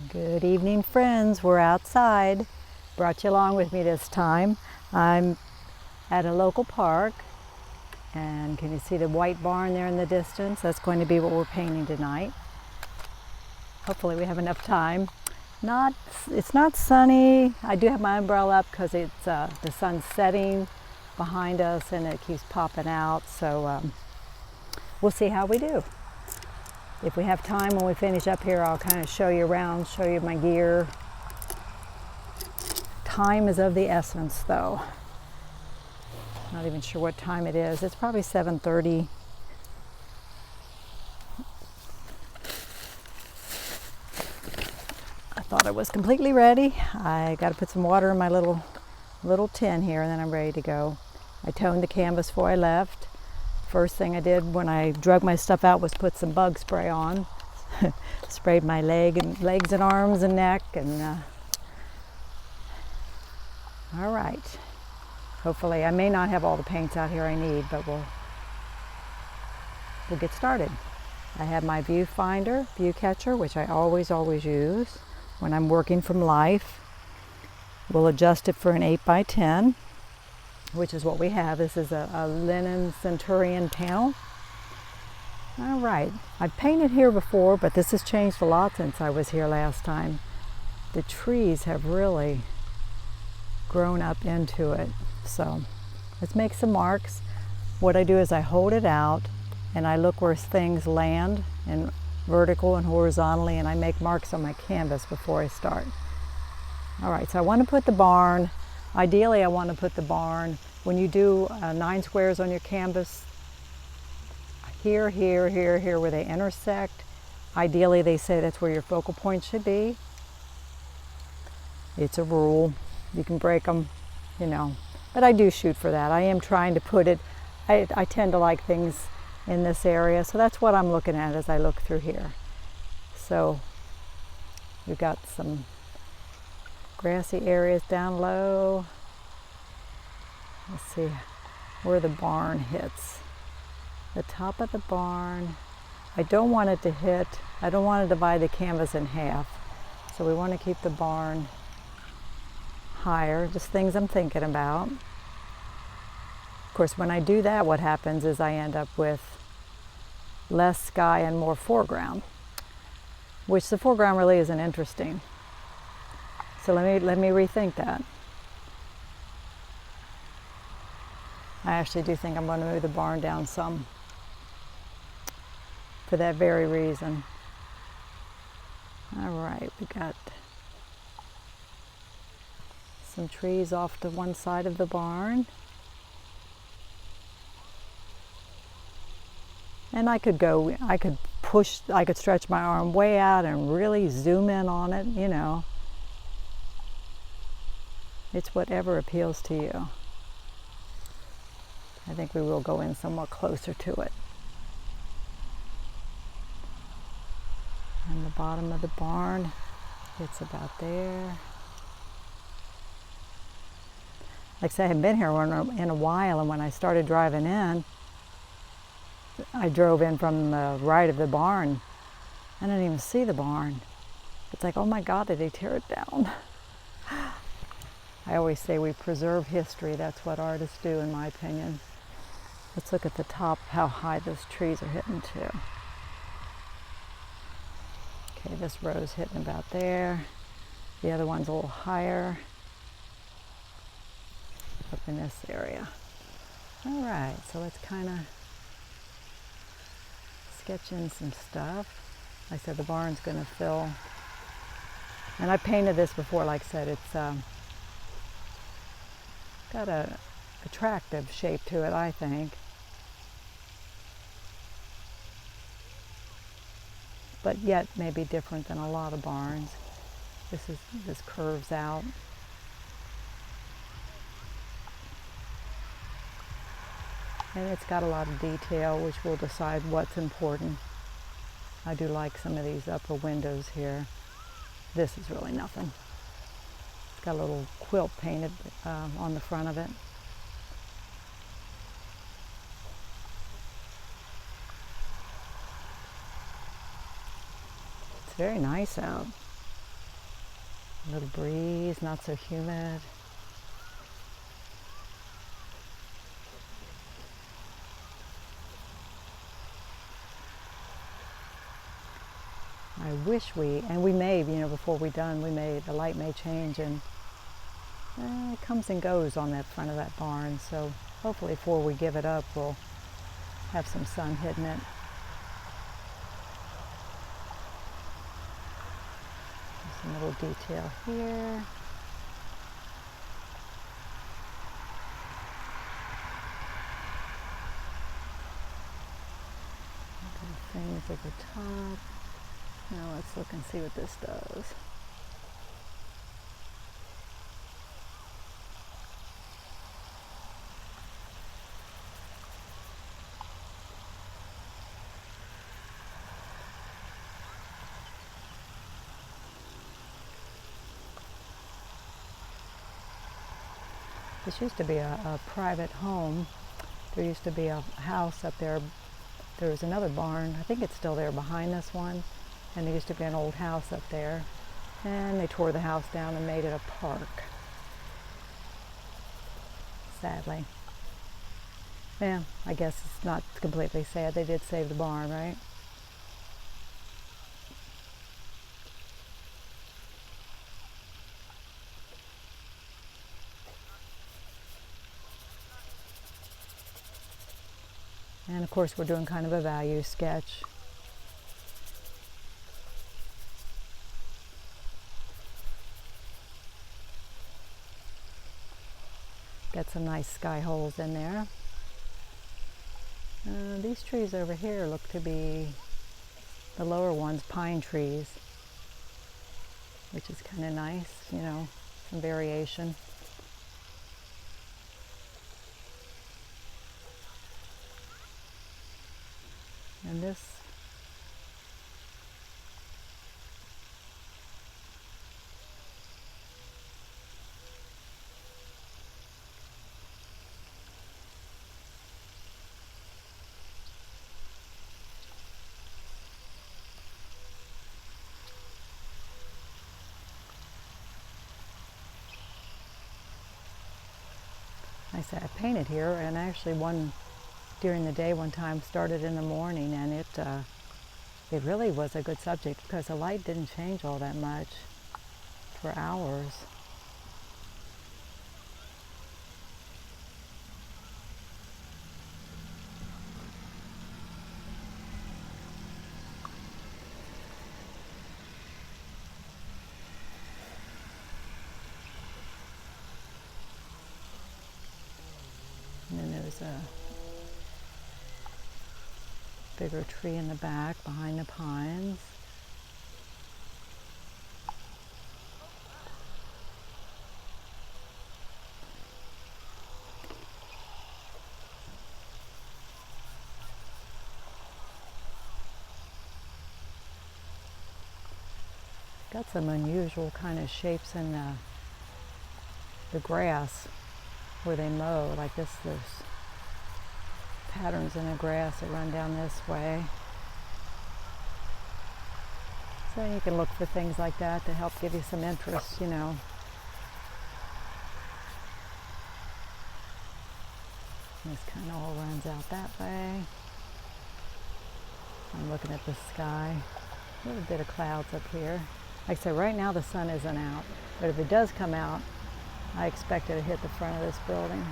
Good evening, friends. We're outside. Brought you along with me this time. I'm at a local park, and can you see the white barn there in the distance? That's going to be what we're painting tonight. Hopefully we have enough time. It's not sunny. I do have my umbrella up because it's the sun's setting behind us and it keeps popping out. So we'll see how we do. If we have time when we finish up here, I'll kind of show you around, show you my gear. Time is of the essence though. Not even sure what time it is. It's probably 7:30. I thought I was completely ready. I got to put some water in my little tin here and then I'm ready to go. I toned the canvas before I left. First thing I did when I drug my stuff out was put some bug spray on. Sprayed my legs and arms and neck and all right. Hopefully I may not have all the paints out here I need, but we'll get started. I have my viewfinder, view catcher, which I always use when I'm working from life. We'll adjust it for an 8x10. Which is what we have. This is a linen Centurion panel. All right, I've painted here before, but this has changed a lot since I was here last time. The trees have really grown up into it. So let's make some marks. What I do is I hold it out and I look where things land in vertical and horizontally, and I make marks on my canvas before I start. All right, so I want to put the barn. Ideally, I want to put the barn, when you do 9 squares on your canvas, here, where they intersect. Ideally, they say that's where your focal point should be. It's a rule. You can break them, you know. But I do shoot for that. I am trying to put it, I tend to like things in this area, so that's what I'm looking at as I look through here. So we've got some grassy areas down low. Let's see where the barn hits. The top of the barn. I don't want it to hit, I don't want to divide the canvas in half. So we want to keep the barn higher, just things I'm thinking about. Of course, when I do that, what happens is I end up with less sky and more foreground, which the foreground really isn't interesting. So let me rethink that. I actually do think I'm going to move the barn down some for that very reason. All right, we got some trees off to one side of the barn. And I could stretch my arm way out and really zoom in on it, you know. It's whatever appeals to you. I think we will go in somewhat closer to it. And the bottom of the barn, it's about there. Like I said, I haven't been here in a while, and when I started driving in, I drove in from the right of the barn. I didn't even see the barn. It's like, oh my God, did they tear it down? I always say we preserve history. That's what artists do, in my opinion. Let's look at the top, how high those trees are hitting too. Okay, this row's hitting about there. The other one's a little higher. Up in this area. All right, so let's kind of sketch in some stuff. Like I said, the barn's going to fill. And I painted this before, like I said, it's got a attractive shape to it, I think. But yet maybe different than a lot of barns. This curves out. And it's got a lot of detail, which will decide what's important. I do like some of these upper windows here. This is really nothing. It's got a little quilt painted on the front of it. It's very nice out. A little breeze, not so humid. I wish we may, before we're done, the light may change, and it comes and goes on that front of that barn. So hopefully before we give it up, we'll have some sun hitting it. Some little detail here. Things at the top. Now let's look and see what this does. This used to be a private home. There used to be a house up there. There was another barn, I think it's still there behind this one, and there used to be an old house up there, and they tore the house down and made it a park, sadly. Yeah, I guess it's not completely sad. They did save the barn, right? And of course we're doing kind of a value sketch. Got some nice sky holes in there. These trees over here look to be, the lower ones, pine trees, which is kind of nice, some variation. And this, I painted here, and actually during the day one time, started in the morning, and it really was a good subject because the light didn't change all that much for hours. And then there's a bigger tree in the back behind the pines. Got some unusual kind of shapes in the grass where they mow, like this. There's patterns in the grass that run down this way. So you can look for things like that to help give you some interest, This kind of all runs out that way. I'm looking at the sky. A little bit of clouds up here. Like I said, right now the sun isn't out, but if it does come out, I expect it to hit the front of this building.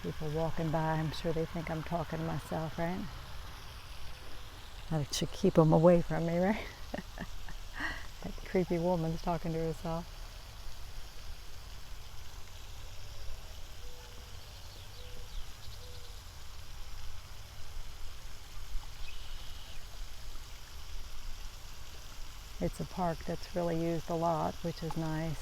People walking by, I'm sure they think I'm talking to myself, right? I should keep them away from me, right? That creepy woman's talking to herself. It's a park that's really used a lot, which is nice.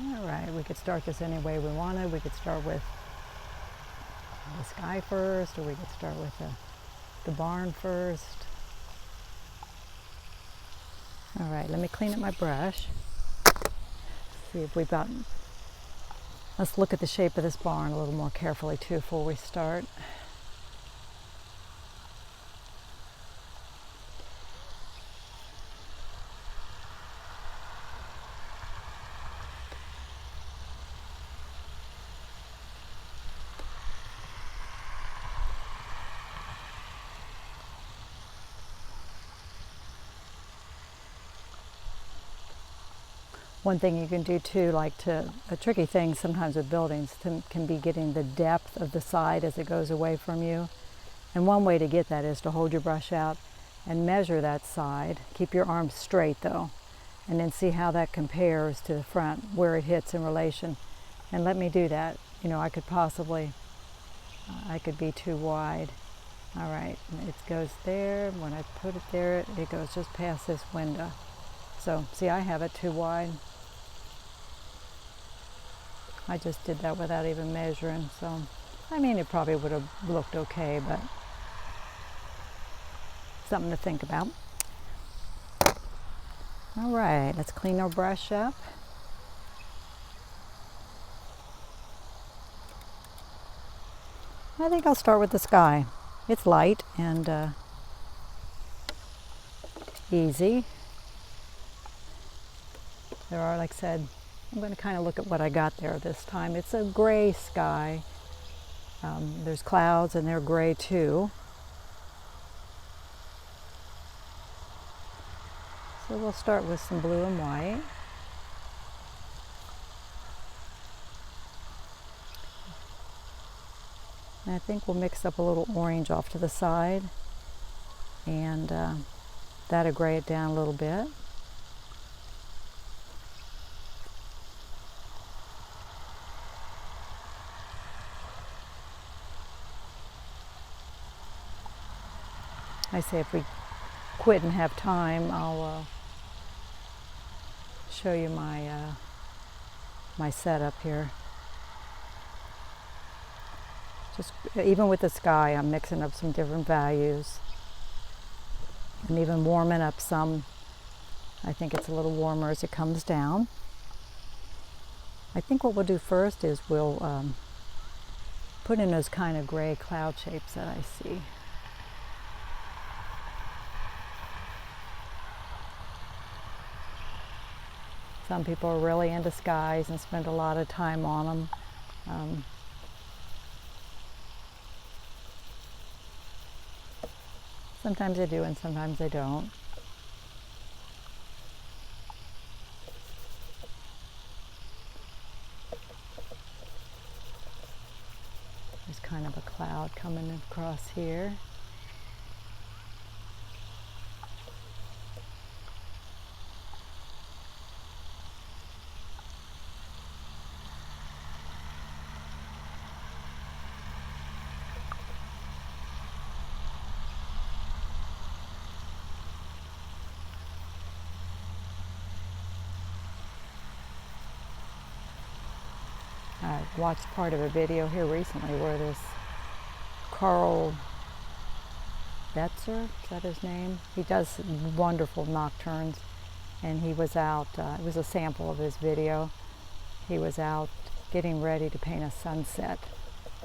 All right, we could start this any way we wanted. We could start with the sky first, or we could start with the barn first. All right, let me clean up my brush. See if we've got, let's look at the shape of this barn a little more carefully too before we start. One thing you can do too, a tricky thing sometimes with buildings can be getting the depth of the side as it goes away from you. And one way to get that is to hold your brush out and measure that side. Keep your arms straight though, and then see how that compares to the front, where it hits in relation. And let me do that. You know, I could be too wide. All right, it goes there. When I put it there, it goes just past this window. So see, I have it too wide. I just did that without even measuring, so I mean it probably would have looked okay, but something to think about. All right, let's clean our brush up. I think I'll start with the sky. It's light and easy. There are, like I said, I'm going to kind of look at what I got there this time. It's a gray sky. There's clouds and they're gray too. So we'll start with some blue and white. And I think we'll mix up a little orange off to the side, and that'll gray it down a little bit. I say if we quit and have time, I'll show you my my setup here. Just even with the sky, I'm mixing up some different values and even warming up some. I think it's a little warmer as it comes down. I think what we'll do first is we'll put in those kind of gray cloud shapes that I see. Some people are really into skies and spend a lot of time on them. Sometimes they do and sometimes they don't. There's kind of a cloud coming across here. I watched part of a video here recently where this Carl Betzer, is that his name? He does wonderful nocturnes, and he was out, it was a sample of his video. He was out getting ready to paint a sunset.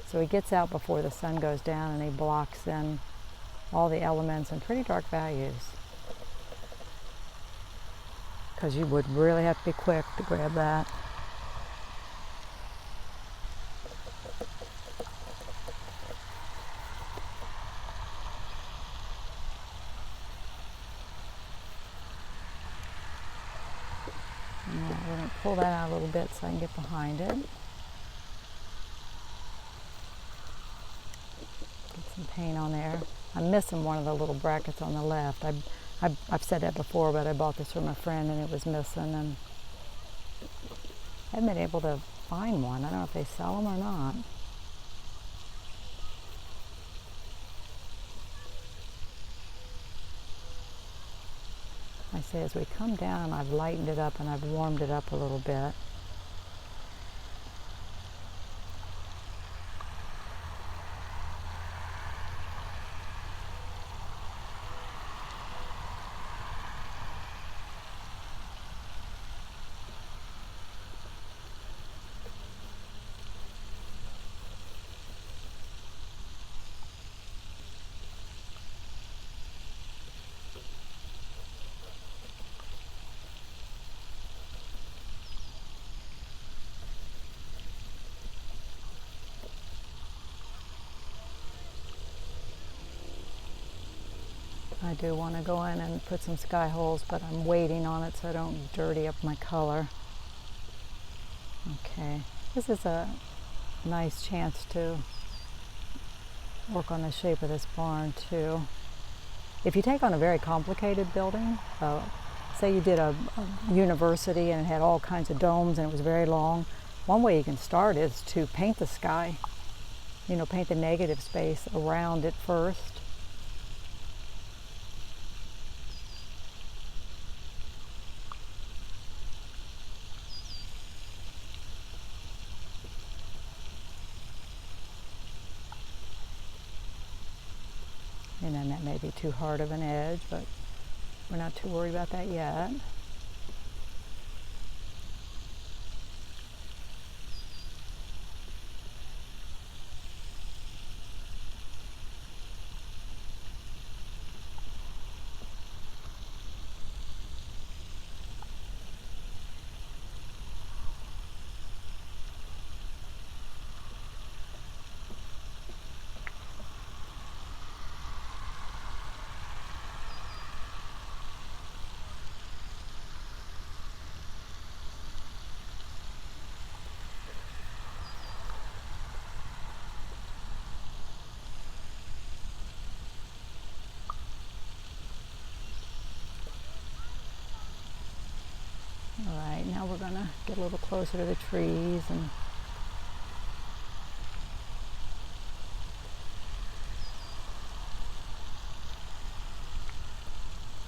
So he gets out before the sun goes down and he blocks in all the elements and pretty dark values. Because you would really have to be quick to grab that. We're going to pull that out a little bit so I can get behind it. Get some paint on there. I'm missing one of the little brackets on the left. I've said that before, but I bought this from a friend and it was missing, and I haven't been able to find one. I don't know if they sell them or not. I say as we come down, I've lightened it up and I've warmed it up a little bit. I do want to go in and put some sky holes, but I'm waiting on it so I don't dirty up my color. Okay, this is a nice chance to work on the shape of this barn too. If you take on a very complicated building, say you did a university and it had all kinds of domes and it was very long, one way you can start is to paint the sky. You know, paint the negative space around it first. And then that may be too hard of an edge, but we're not too worried about that yet. All right, now we're gonna get a little closer to the trees and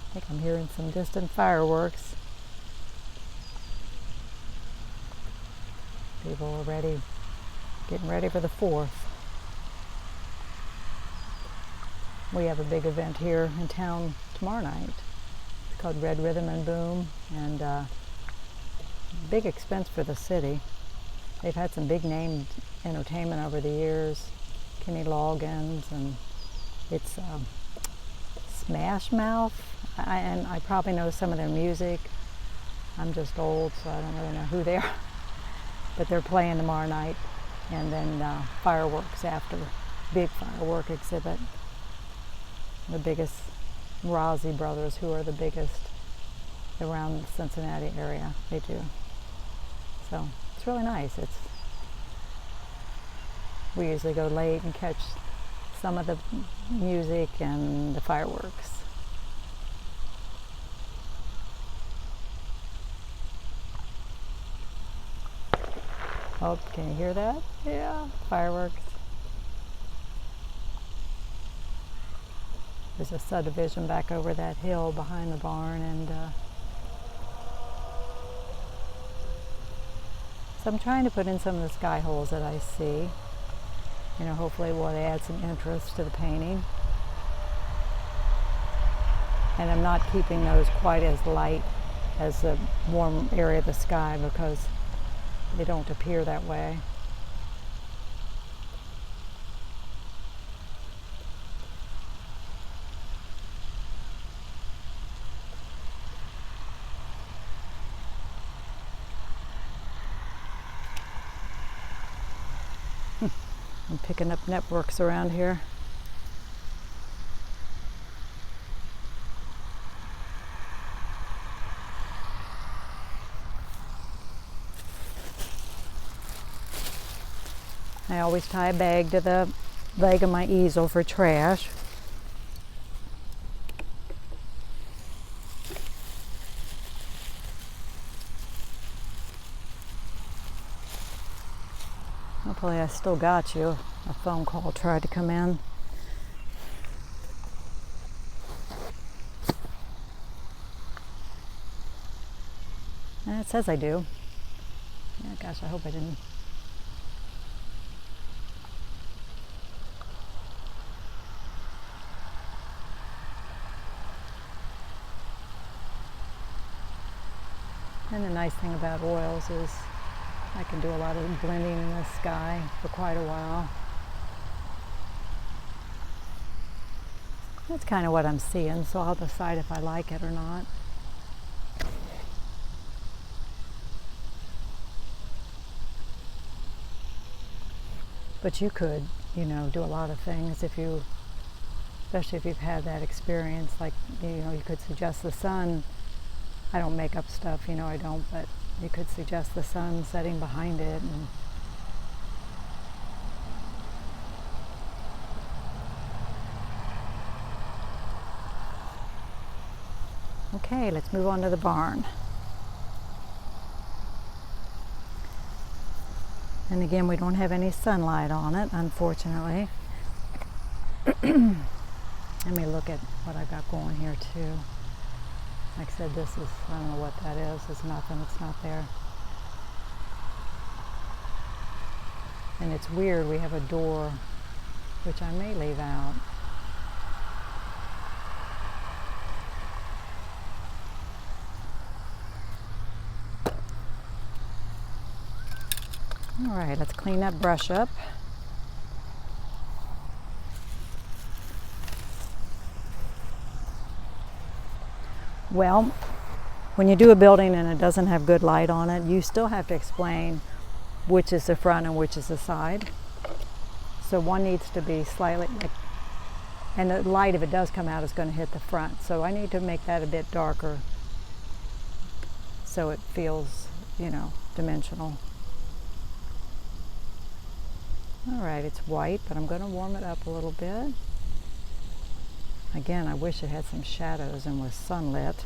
I think I'm hearing some distant fireworks. People are ready, getting ready for the 4th. We have a big event here in town tomorrow night. It's called Red Rhythm and Boom, and big expense for the city. They've had some big name entertainment over the years. Kenny Loggins, and it's Smash Mouth. And I probably know some of their music. I'm just old, so I don't really know who they are. But they're playing tomorrow night, and then fireworks after. Big firework exhibit. The biggest, Rossi Brothers, who are the biggest around the Cincinnati area. They do. So it's really nice. We usually go late and catch some of the music and the fireworks. Oh, can you hear that? Yeah, fireworks. There's a subdivision back over that hill behind the barn, and so I'm trying to put in some of the sky holes that I see. You know, hopefully will add some interest to the painting. And I'm not keeping those quite as light as the warm area of the sky because they don't appear that way. I'm picking up networks around here. I always tie a bag to the leg of my easel for trash. Hopefully I still got you. A phone call tried to come in. And it says I do. Yeah, gosh, I hope I didn't. And the nice thing about oils is I can do a lot of blending in the sky for quite a while. That's kind of what I'm seeing, so I'll decide if I like it or not. But you could, you know, do a lot of things if you especially if you've had that experience. Like, you could suggest the sun. I don't make up stuff, I don't, but you could suggest the sun setting behind it. And okay, let's move on to the barn. And again, we don't have any sunlight on it, unfortunately. Let me look at what I got going here too. Like I said, this is, I don't know what that is. It's nothing, it's not there. And it's weird, we have a door, which I may leave out. All right, let's clean that brush up. Well, when you do a building and it doesn't have good light on it, you still have to explain which is the front and which is the side. So one needs to be slightly, and the light, if it does come out, is going to hit the front. So I need to make that a bit darker so it feels, dimensional. All right, it's white, but I'm going to warm it up a little bit. Again, I wish it had some shadows and was sunlit.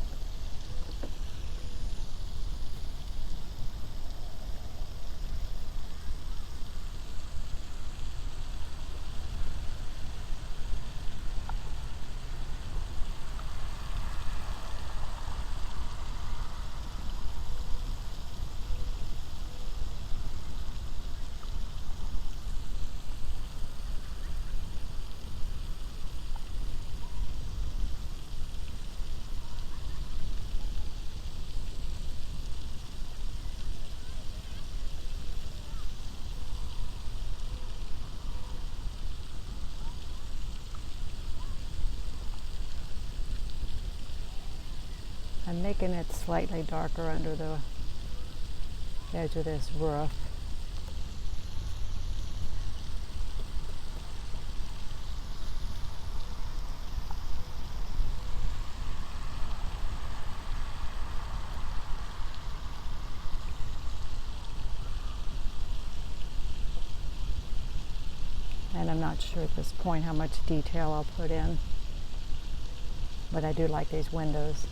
I'm making it slightly darker under the edge of this roof. And I'm not sure at this point how much detail I'll put in, but I do like these windows.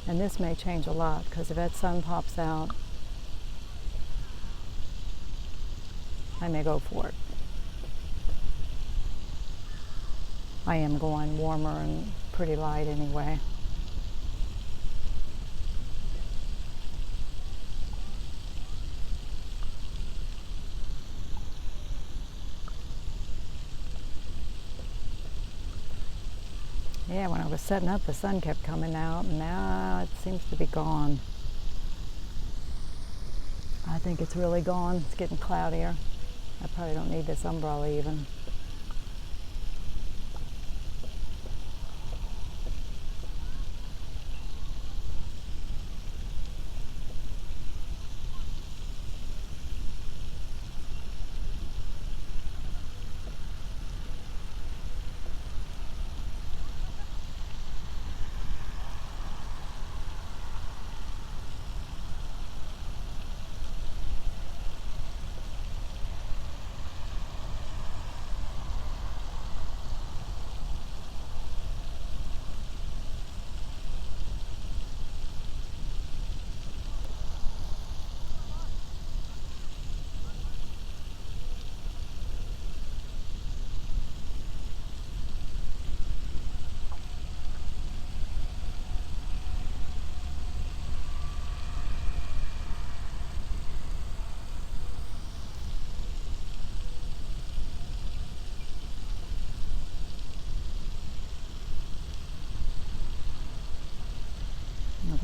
And this may change a lot, because if that sun pops out, I may go for it. I am going warmer and pretty light anyway. Yeah, when I was setting up, the sun kept coming out, and now it seems to be gone. I think it's really gone. It's getting cloudier. I probably don't need this umbrella even.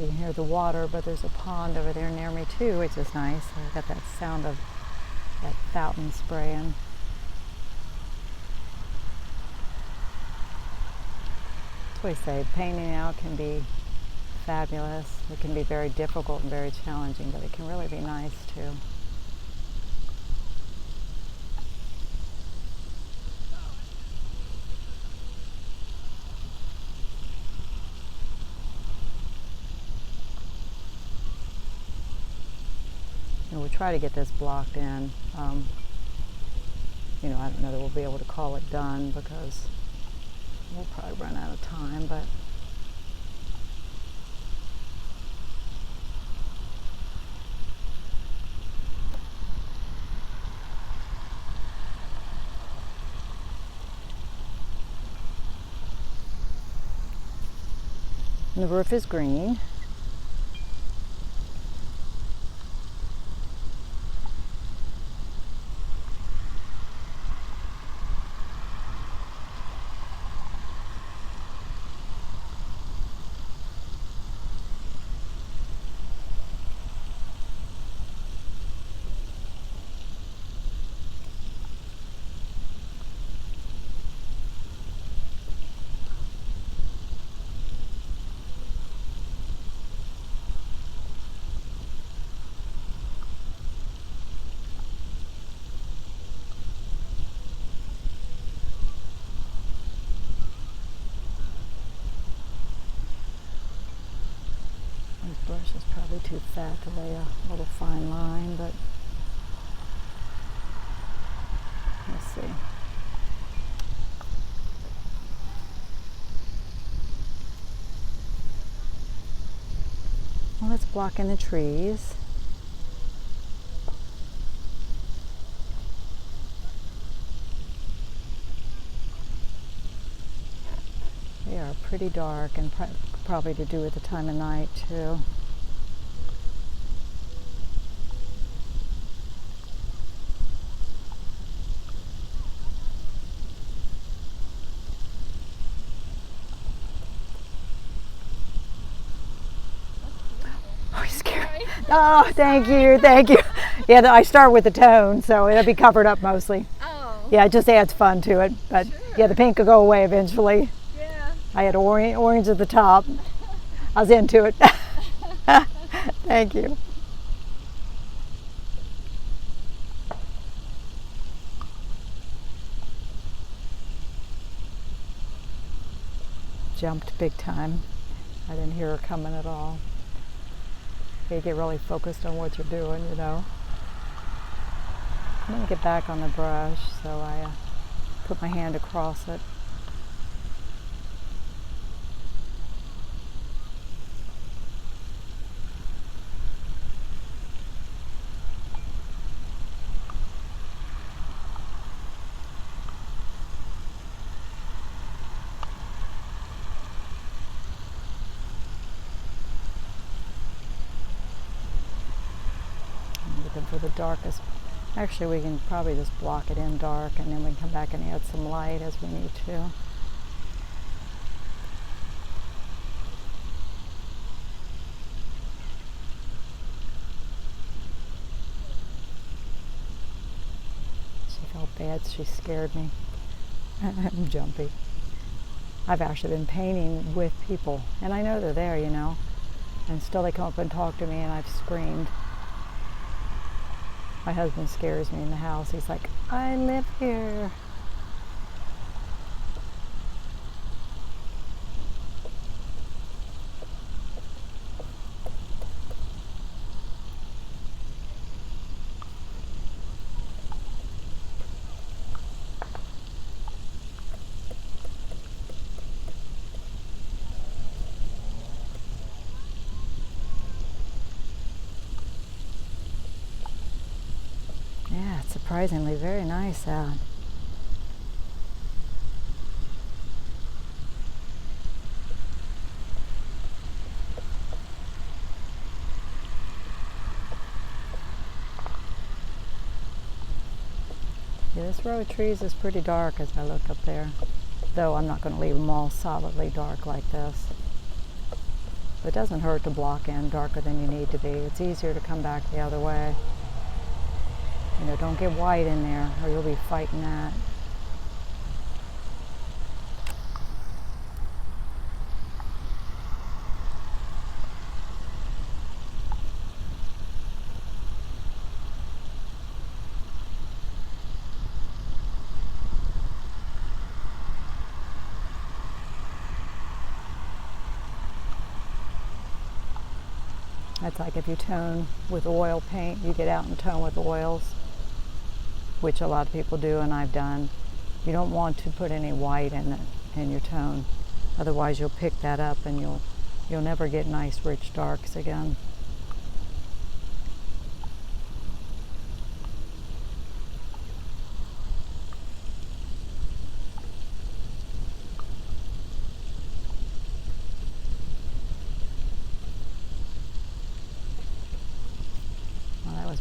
You can hear the water, but there's a pond over there near me too, which is nice. I got that sound of that fountain spraying. That's what I say, painting out can be fabulous. It can be very difficult and very challenging, but it can really be nice too. We'll try to get this blocked in. I don't know that we'll be able to call it done because we'll probably run out of time, but and the roof is green. Brush is probably too fat to lay a little fine line, but let's see. Well, let's block in the trees. They are pretty dark, and probably to do with the time of night too. Oh, he's scared. Oh, thank you, thank you. Yeah, I start with the tone, so it'll be covered up mostly. Oh. Yeah, it just adds fun to it, but sure. Yeah, the pink will go away eventually. Yeah. I had orange at the top. I was into it. Thank you. Jumped big time. I didn't hear her coming at all. You get really focused on what you're doing, you know. I'm going to get back on the brush, so I put my hand across it. Looking for the darkest. Actually, we can probably just block it in dark, and then we can come back and add some light as we need to. She felt bad. She scared me. I'm jumpy. I've actually been painting with people, and I know they're there, you know, and still they come up and talk to me, and I've screamed. My husband scares me in the house. He's like, I live here. Yeah, it's surprisingly very nice out. Yeah, this row of trees is pretty dark as I look up there, though I'm not going to leave them all solidly dark like this. But it doesn't hurt to block in darker than you need to be. It's easier to come back the other way. You know, don't get white in there or you'll be fighting that. That's like if you tone with oil paint, you get out and tone with oils, which a lot of people do and I've done. You don't want to put any white in your tone. Otherwise you'll pick that up and you'll never get nice rich darks again.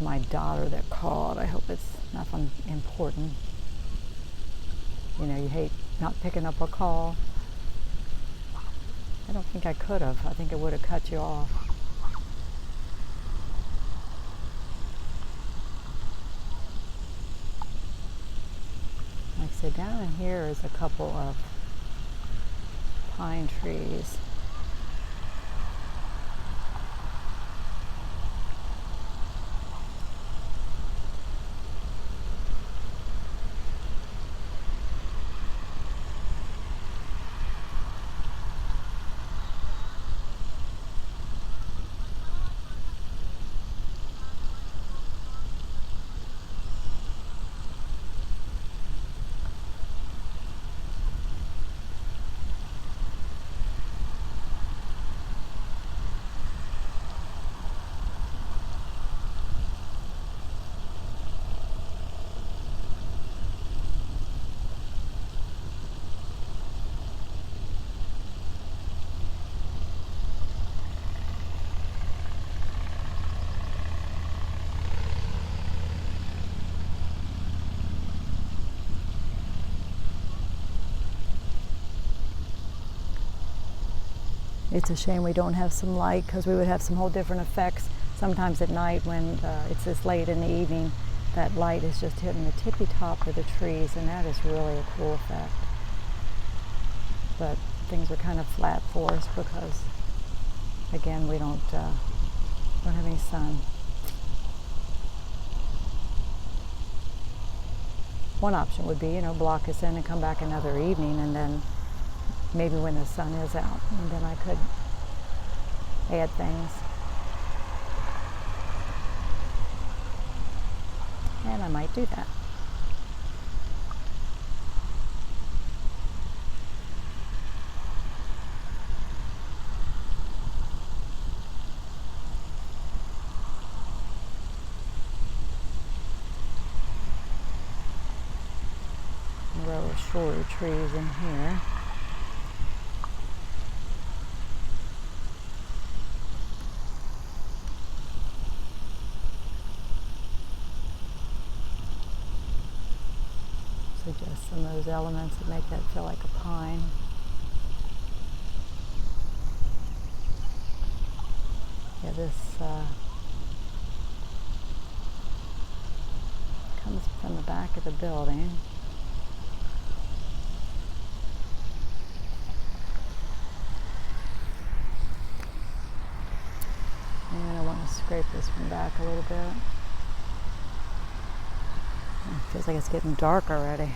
My daughter that called. I hope it's nothing important. You know, you hate not picking up a call. I don't think I could have. I think it would have cut you off. Like I said, down in here is a couple of pine trees. It's a shame we don't have some light because we would have some whole different effects. Sometimes at night when it's this late in the evening, that light is just hitting the tippy top of the trees and that is really a cool effect. But things are kind of flat for us because, again, we don't have any sun. One option would be, you know, block us in and come back another evening and then maybe when the sun is out, and then I could add things. And I might do that. A row of shorter trees in here. Just some of those elements that make that feel like a pine. Yeah, this comes from the back of the building. And I want to scrape this one back a little bit. It feels like it's getting dark already.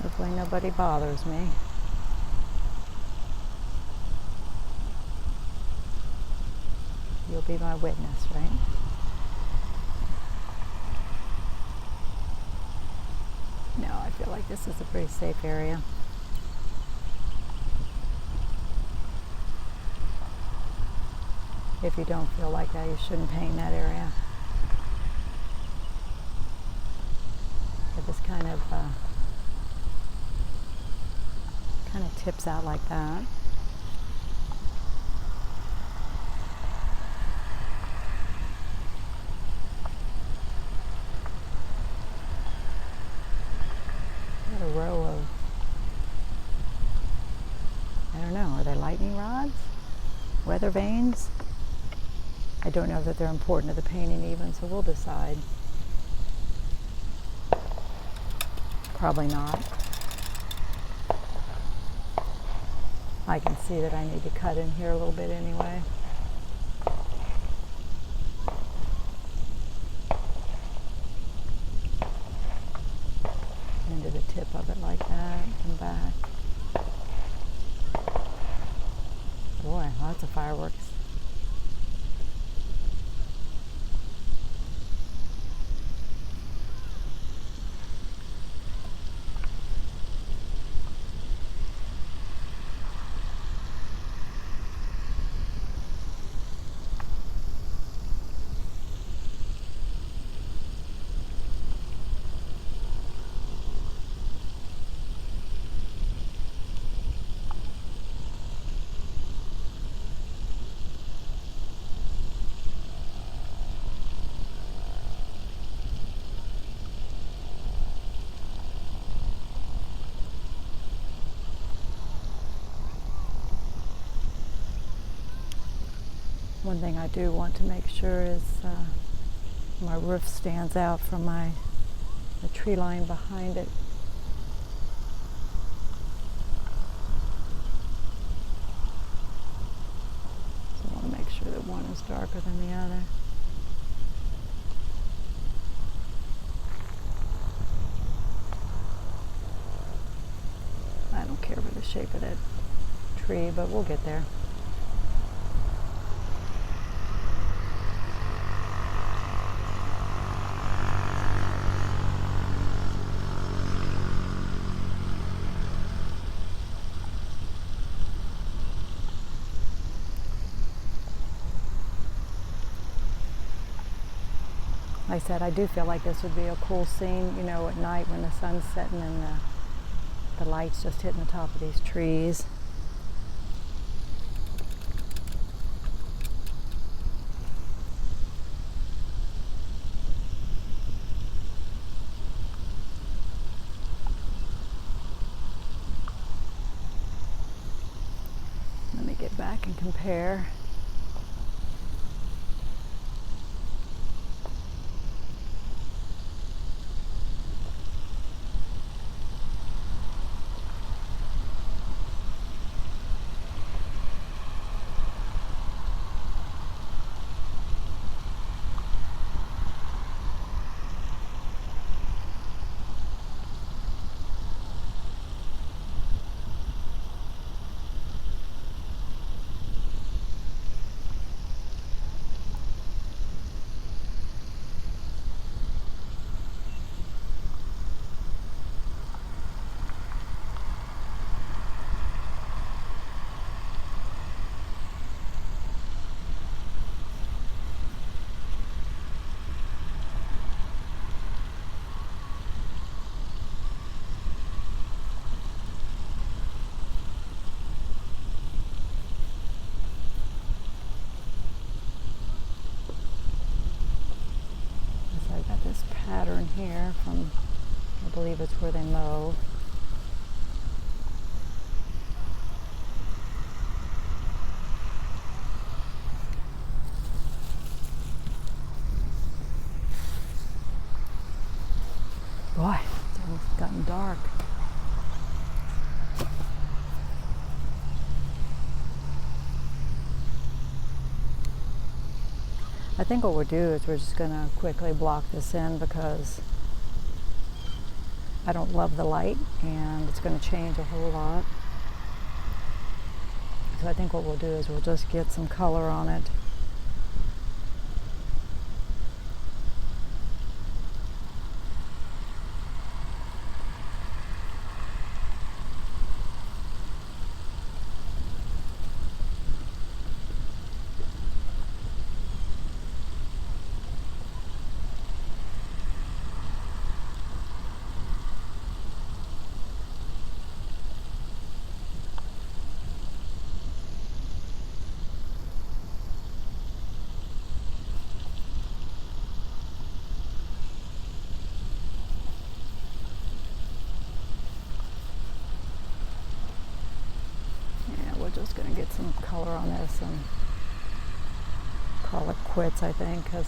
Hopefully nobody bothers me. You'll be my witness, right? No, I feel like this is a pretty safe area. If you don't feel like that, you shouldn't paint that area. It just kind of tips out like that. Got a row of, I don't know, are they lightning rods? Weather vanes? I don't know that they're important to the painting even, so we'll decide. Probably not. I can see that I need to cut in here a little bit anyway. Into the tip of it like that and back. Boy, lots of fireworks. One thing I do want to make sure is my roof stands out from the tree line behind it. So I want to make sure that one is darker than the other. I don't care for the shape of that tree, but we'll get there. Like I said, I do feel like this would be a cool scene, you know, at night when the sun's setting and the light's just hitting the top of these trees. Let me get back and compare. Pattern here from, I believe it's where they mow. Boy, it's almost gotten dark. I think what we'll do is we're just going to quickly block this in because I don't love the light and it's going to change a whole lot. So I think what we'll do is we'll just get some color on it. color on this and call it quits, I think, because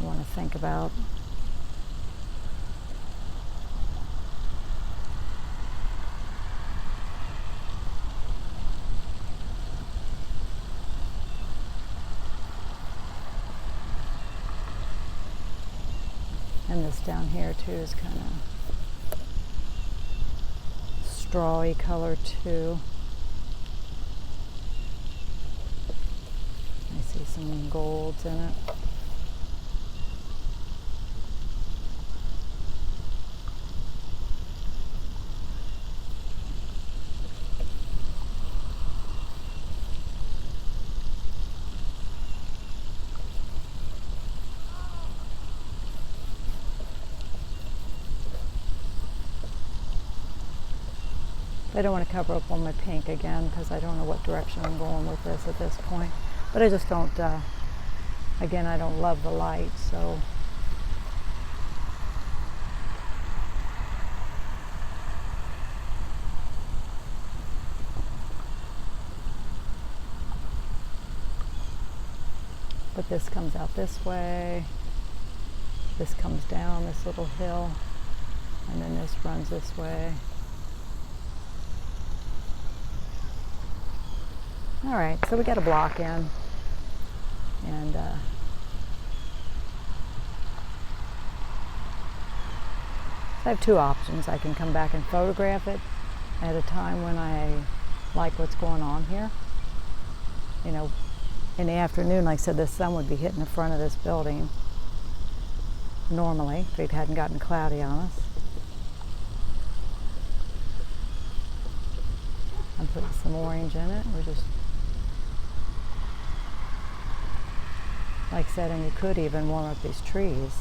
I want to think about and this down here too is kind of strawy color too. I see some golds in it. I don't want to cover up on my pink again because I don't know what direction I'm going with this at this point. But I just don't, again, I don't love the light, so. But this comes out this way. This comes down this little hill. And then this runs this way. All right, so we got a block in, and I have two options. I can come back and photograph it at a time when I like what's going on here. You know, in the afternoon, like I said, the sun would be hitting the front of this building normally if it hadn't gotten cloudy on us. I'm putting some orange in it. We're just, like I said, and you could even warm up these trees.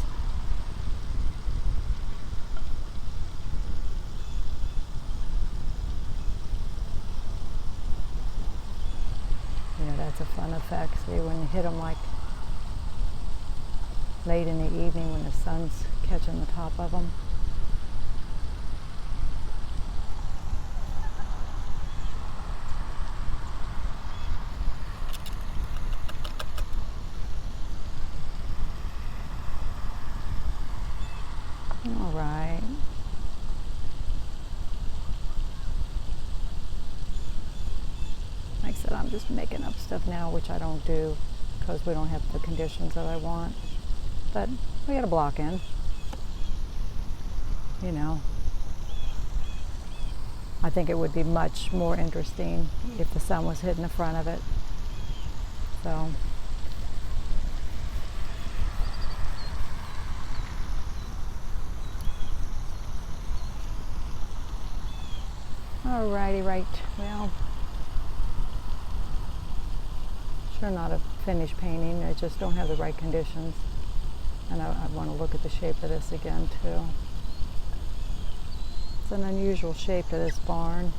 You know, that's a fun effect. See, when you hit them like late in the evening when the sun's catching the top of them. All right. Like I said, I'm just making up stuff now, which I don't do because we don't have the conditions that I want. But we got a block in. You know, I think it would be much more interesting if the sun was hitting the front of it. So. Alrighty, right. Well, sure not a finished painting. I just don't have the right conditions. And I want to look at the shape of this again too. It's an unusual shape to this barn.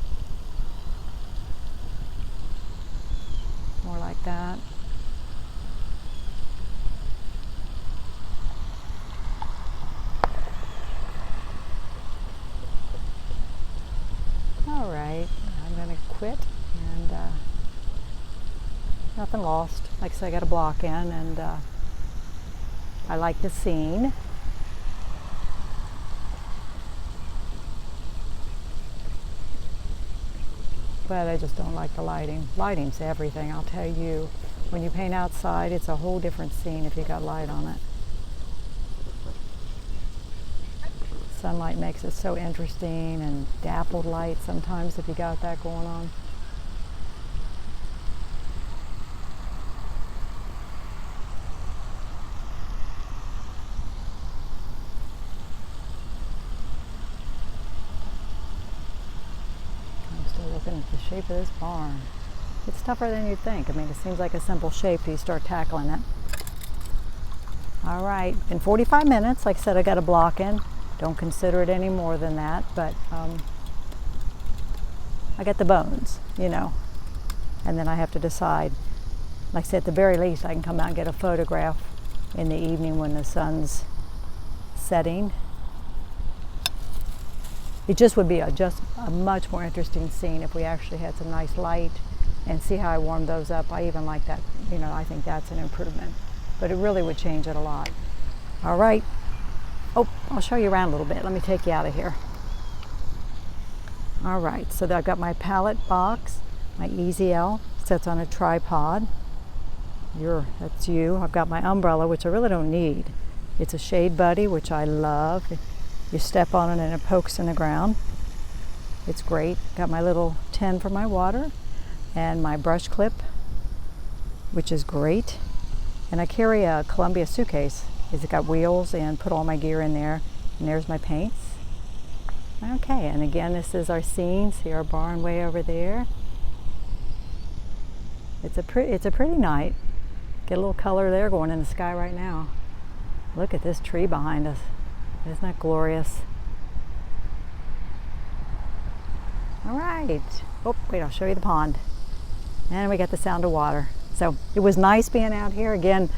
More like that. All right, I'm going to quit, and nothing lost. Like I said, I got a block in, and I like the scene. But I just don't like the lighting. Lighting's everything, I'll tell you. When you paint outside, it's a whole different scene if you got light on it. Sunlight makes it so interesting, and dappled light sometimes if you got that going on. I'm still looking at the shape of this barn. It's tougher than you'd think. I mean, it seems like a simple shape till you start tackling it. All right, in 45 minutes, like I said, I got a block in. Don't consider it any more than that, but I got the bones, you know, and then I have to decide. Like I said, at the very least, I can come out and get a photograph in the evening when the sun's setting. It just would be just a much more interesting scene if we actually had some nice light and see how I warmed those up. I even like that, you know, I think that's an improvement, but it really would change it a lot. All right. Oh, I'll show you around a little bit. Let me take you out of here. All right, so I've got my palette box. My EZL sits on a tripod. That's you. I've got my umbrella, which I really don't need. It's a Shade Buddy, which I love. You step on it and it pokes in the ground. It's great. Got my little tin for my water and my brush clip, which is great. And I carry a Columbia suitcase. It's got wheels and put all my gear in there. And there's my paints. Okay, and again, this is our scene. See our barn way over there. It's a pretty night. Get a little color there going in the sky right now. Look at this tree behind us. Isn't that glorious? All right. Oh, wait, I'll show you the pond. And we got the sound of water. So it was nice being out here. Again,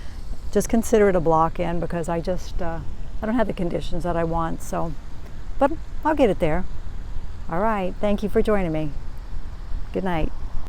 just consider it a block in because I don't have the conditions that I want. So, but I'll get it there. All right. Thank you for joining me. Good night.